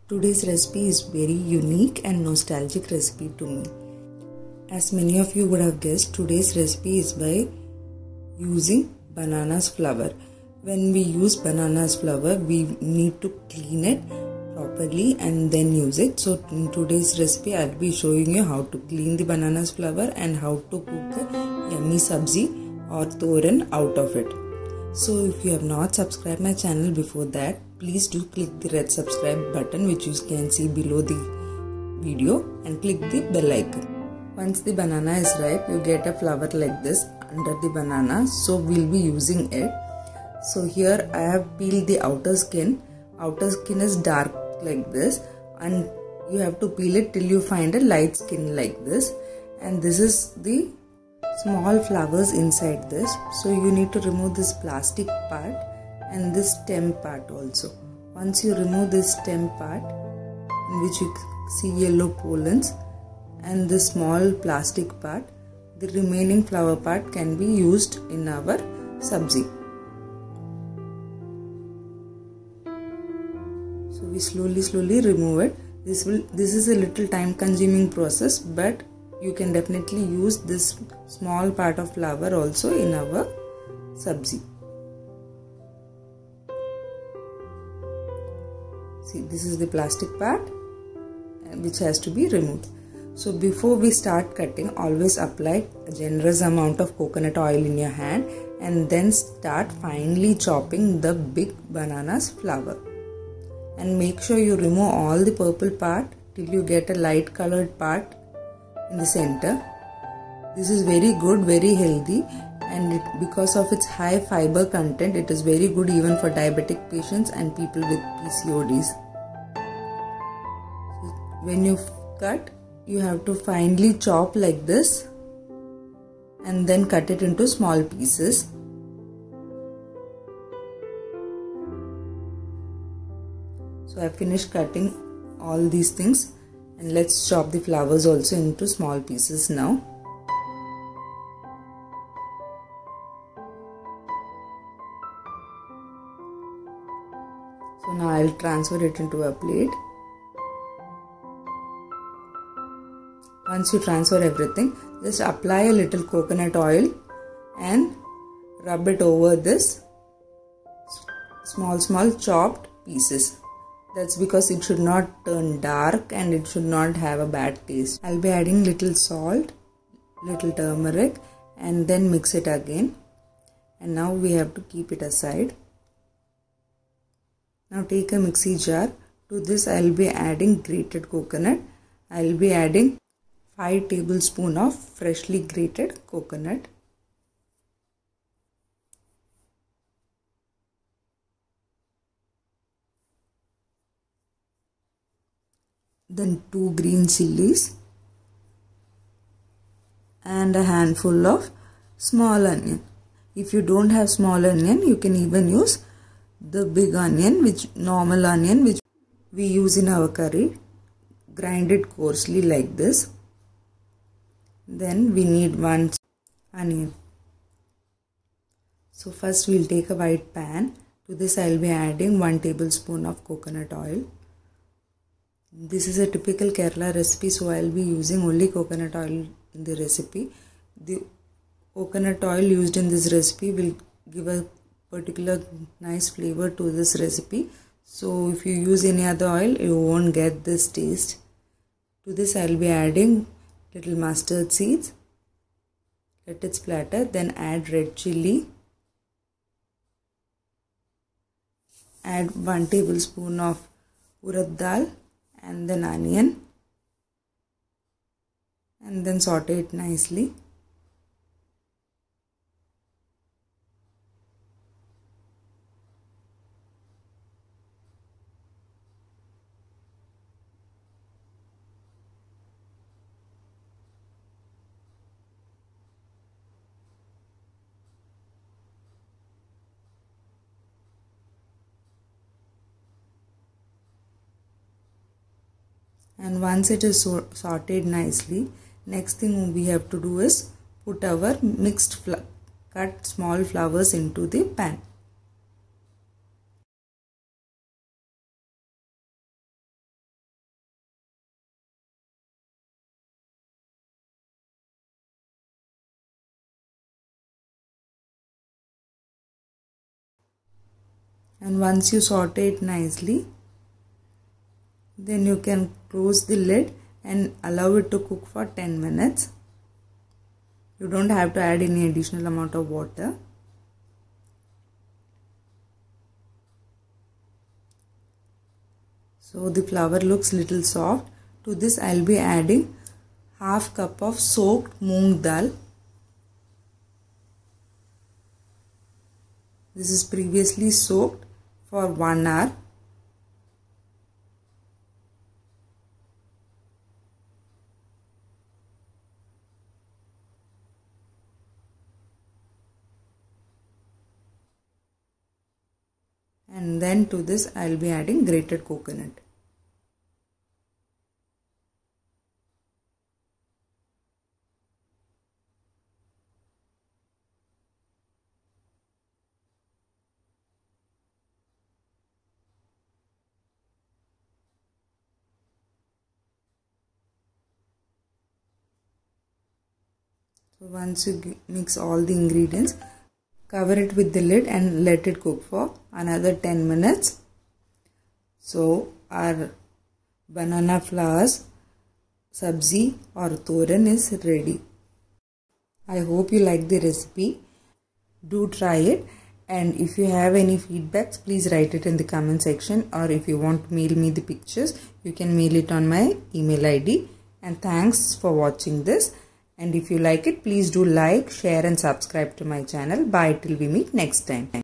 Today's recipe is very unique and nostalgic recipe to me. As many of you would have guessed, today's recipe is by using bananas flour. When we use bananas flour, we need to clean it properly and then use it. So in today's recipe, I'll be showing you how to clean the bananas flour and how to cook a yummy sabzi or toran out of it. So if you have not subscribed my channel before that, please do click the red subscribe button which you can see below the video and click the bell icon. Once the banana is ripe, you get a flour like this under the banana, so we'll be using it. So here I have peeled the outer skin. Outer skin is dark like this and you have to peel it till you find a light skin like this, and this is the small flowers inside this. So you need to remove this plastic part and this stem part also. Once you remove this stem part, in which you see yellow pollens, and this small plastic part, the remaining flower part can be used in our sabzi. So we slowly remove it. This is a little time consuming process, but you can definitely use this small part of flour also in our sabzi. See, this is the plastic part which has to be removed. So before we start cutting, always apply a generous amount of coconut oil in your hand and then start finely chopping the big bananas flour. And make sure you remove all the purple part till you get a light colored part in the center. This is very good, very healthy, and because of its high fiber content, it is very good even for diabetic patients and people with PCODs. When you cut, you have to finely chop like this and then cut it into small pieces. So I have finished cutting all these things, and let's chop the flowers also into small pieces now. So now I'll transfer it into a plate. Once you transfer everything, just apply a little coconut oil and rub it over this small chopped pieces. That's because it should not turn dark and it should not have a bad taste. I'll be adding little salt, little turmeric, and then mix it again. And now we have to keep it aside. Now take a mixie jar. To this I'll be adding grated coconut. I'll be adding 5 tablespoons of freshly grated coconut. Then 2 green chilies and a handful of small onion. If you don't have small onion, you can even use the big onion, normal onion which we use in our curry. Grind it coarsely like this. Then we need 1 onion. So first we'll take a white pan. To this I'll be adding 1 tablespoon of coconut oil. This is a typical Kerala recipe, so I'll be using only coconut oil in the recipe. The coconut oil used in this recipe will give a particular nice flavor to this recipe. So if you use any other oil, you won't get this taste. To this I'll be adding little mustard seeds. Let it splatter. Then add red chili. Add 1 tablespoon of urad dal and then onion, and then saute it nicely. And once it is sauteed nicely, next thing we have to do is put our cut small flowers into the pan. And once you saute it nicely, then you can close the lid and allow it to cook for 10 minutes. You don't have to add any additional amount of water. So the flour looks little soft. To this I'll be adding half cup of soaked moong dal. This is previously soaked for 1 hour. And then to this I'll be adding grated coconut. So once you mix all the ingredients, cover it with the lid and let it cook for another 10 minutes. So our banana flowers sabzi or toran is ready. I hope you like the recipe. Do try it, and if you have any feedbacks, please write it in the comment section, or if you want to mail me the pictures, you can mail it on my email ID. And thanks for watching this. And if you like it, please do like, share and subscribe to my channel. Bye till we meet next time.